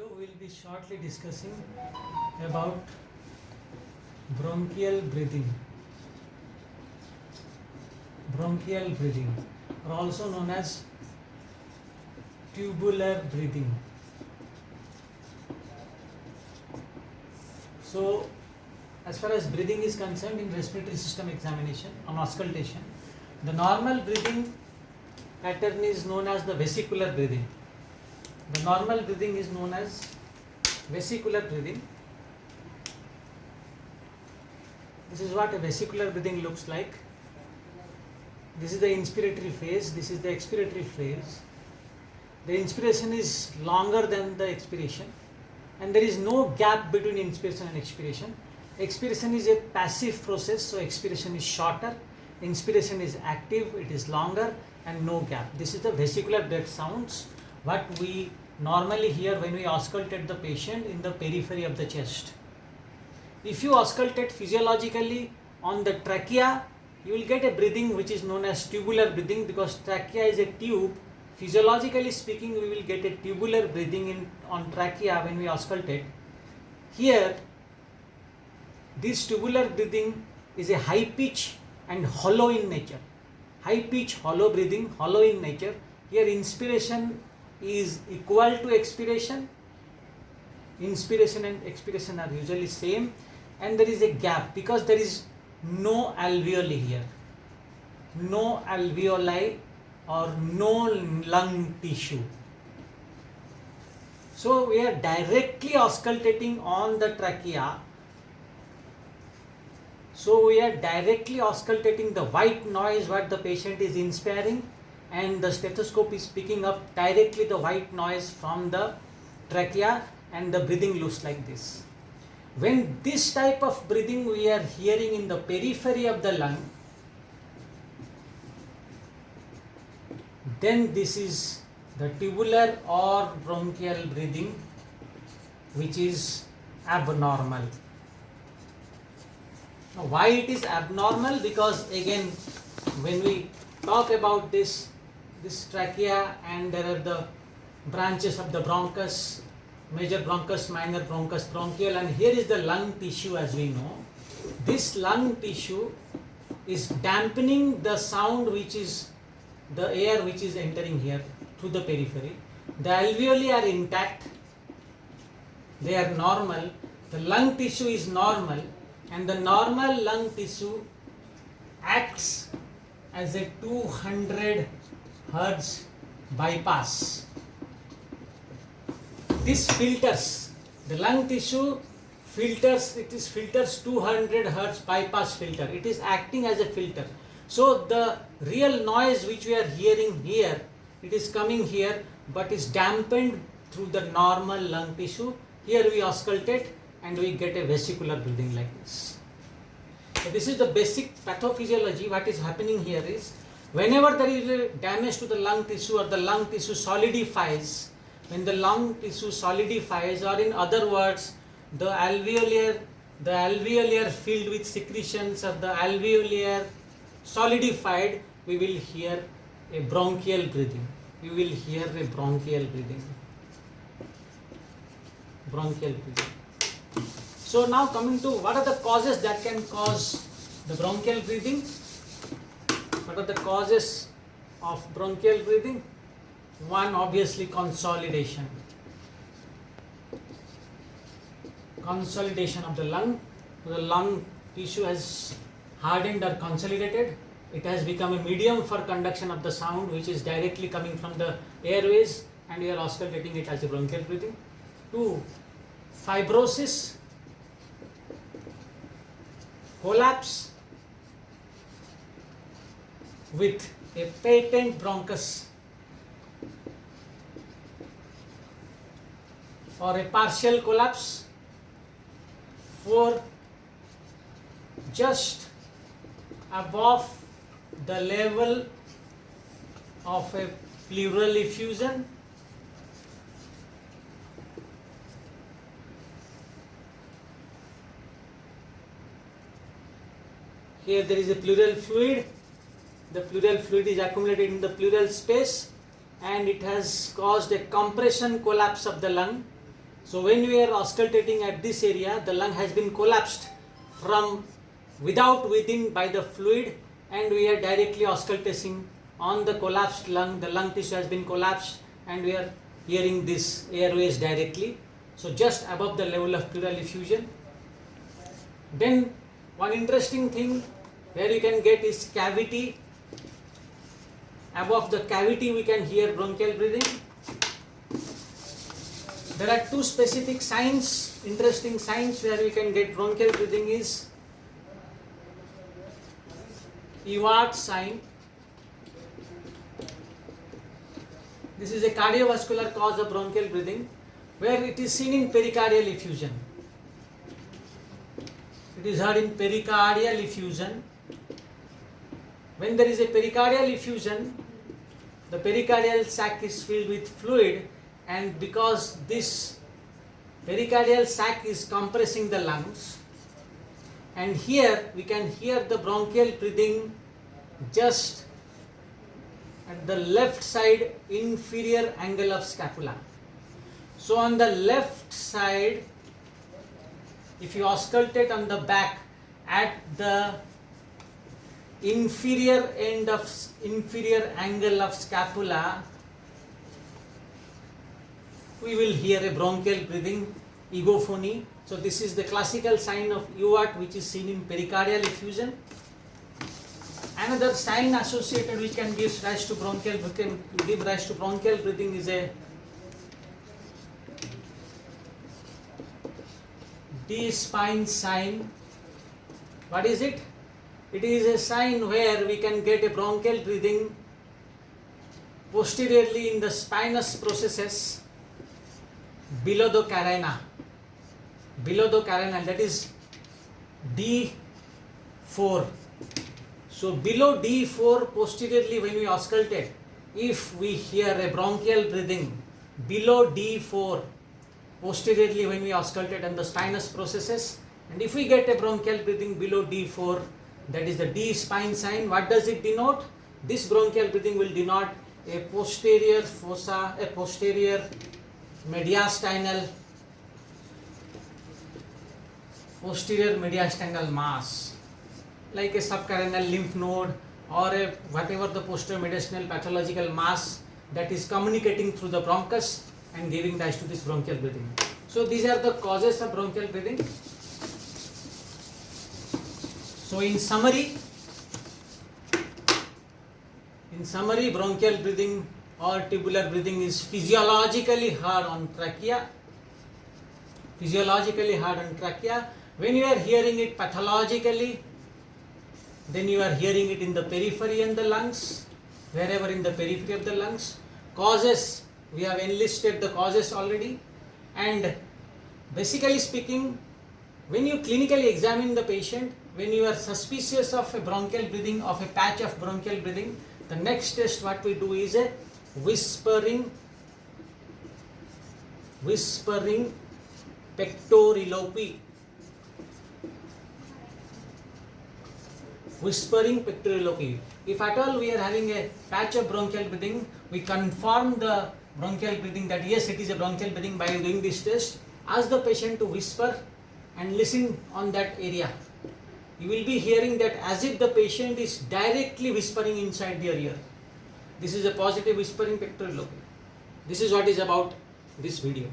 video we will be shortly discussing about bronchial breathing. Bronchial breathing, or also known as tubular breathing. So, as far as breathing is concerned in respiratory system examination on auscultation, the normal breathing pattern is known as the vesicular breathing. The normal breathing is known as vesicular breathing. This is what a vesicular breathing looks like. This is the inspiratory phase, this is the expiratory phase. The inspiration is longer than the expiration, and there is no gap between inspiration and expiration. Expiration is a passive process, so expiration is shorter. Inspiration is active, it is longer, and no gap. This is the vesicular breath sounds, what we normally hear when we auscultate the patient in the periphery of the chest. If you auscultate physiologically on the trachea, you will get a breathing which is known as tubular breathing, because trachea is a tube. Physiologically speaking, we will get a tubular breathing on trachea when we auscultate. Here, this tubular breathing is a high pitch and hollow in nature. High pitch, hollow breathing, hollow in nature. Here inspiration is equal to expiration. Inspiration and expiration are usually same, and there is a gap because there is no alveoli here. No alveoli or no lung tissue. So we are directly auscultating on the trachea. So we are directly auscultating the white noise what the patient is inspiring, and the stethoscope is picking up directly the white noise from the trachea, and the breathing looks like this. When this type of breathing we are hearing in the periphery of the lung, then this is the tubular or bronchial breathing, which is abnormal. Now, why it is abnormal? Because again, when we talk about this trachea, and there are the branches of the bronchus, major bronchus, minor bronchus, bronchial, and here is the lung tissue as we know. This lung tissue is dampening the sound, which is the air which is entering here through the periphery. The alveoli are intact, they are normal, the lung tissue is normal, and the normal lung tissue acts as a 200 Hertz bypass. This filters, the lung tissue filters, it is filters 200 Hertz bypass filter. It is acting as a filter. So the real noise which we are hearing here, it is coming here, but is dampened through the normal lung tissue. Here we auscultate and we get a vesicular breathing like this. So this is the basic pathophysiology. What is happening here is, whenever there is a damage to the lung tissue or the lung tissue solidifies, when the lung tissue solidifies, or in other words, the alveolar filled with secretions of the alveolar solidified, we will hear a bronchial breathing. We will hear a bronchial breathing. Bronchial breathing. So now coming to what are the causes that can cause the bronchial breathing? What are the causes of bronchial breathing? One, obviously consolidation. Consolidation of the lung. The lung tissue has hardened or consolidated. It has become a medium for conduction of the sound, which is directly coming from the airways, and we are auscultating it as a bronchial breathing. Two, fibrosis, collapse with a patent bronchus or a partial collapse. 4, just above the level of a pleural effusion. Here there is a pleural fluid. The pleural fluid is accumulated in the pleural space, and it has caused a compression collapse of the lung, So when we are auscultating at this area, the lung has been collapsed from without within by the fluid, and we are directly auscultating on the collapsed lung. The lung tissue has been collapsed and we are hearing this airways directly. So just above the level of pleural effusion. Then one interesting thing where you can get is cavity. Above the cavity we can hear bronchial breathing. There are two specific signs, interesting signs where we can get bronchial breathing is Ewart sign. This is a cardiovascular cause of bronchial breathing where it is seen in pericardial effusion. It is heard in pericardial effusion. When there is a pericardial effusion, the pericardial sac is filled with fluid, and because this pericardial sac is compressing the lungs, and here we can hear the bronchial breathing just at the left side inferior angle of scapula. So on the left side, if you auscultate on the back at the inferior angle of scapula, we will hear a bronchial breathing, egophony. So this is the classical sign of Ewart, which is seen in pericardial effusion. Another sign associated which can give rise to bronchial breathing is a D-spine sign. What is it? It is a sign where we can get a bronchial breathing posteriorly in the spinous processes below the carina. That is D4. So below D4 posteriorly when we auscultate, if we hear a bronchial breathing below D4 posteriorly when we auscultate on the spinous processes, and if we get a bronchial breathing below D4, that is the D spine sign. What does it denote? This bronchial breathing will denote a posterior fossa, a posterior mediastinal mass, like a subcarinal lymph node or a whatever the posterior mediastinal pathological mass that is communicating through the bronchus and giving rise to this bronchial breathing. So these are the causes of bronchial breathing. So in summary, bronchial breathing or tubular breathing is physiologically heard on trachea. When you are hearing it pathologically, then you are hearing it in the periphery and the lungs, wherever in the periphery of the lungs. Causes, we have enlisted the causes already, and basically speaking, when you clinically examine the patient, when you are suspicious of a bronchial breathing, of a patch of bronchial breathing, the next test what we do is a whispering pectorilopy. If at all we are having a patch of bronchial breathing, we confirm the bronchial breathing that yes, it is a bronchial breathing by doing this test. Ask the patient to whisper and listen on that area. You will be hearing that as if the patient is directly whispering inside their ear. This is a positive whispering pectorilopy. This is what is about this video.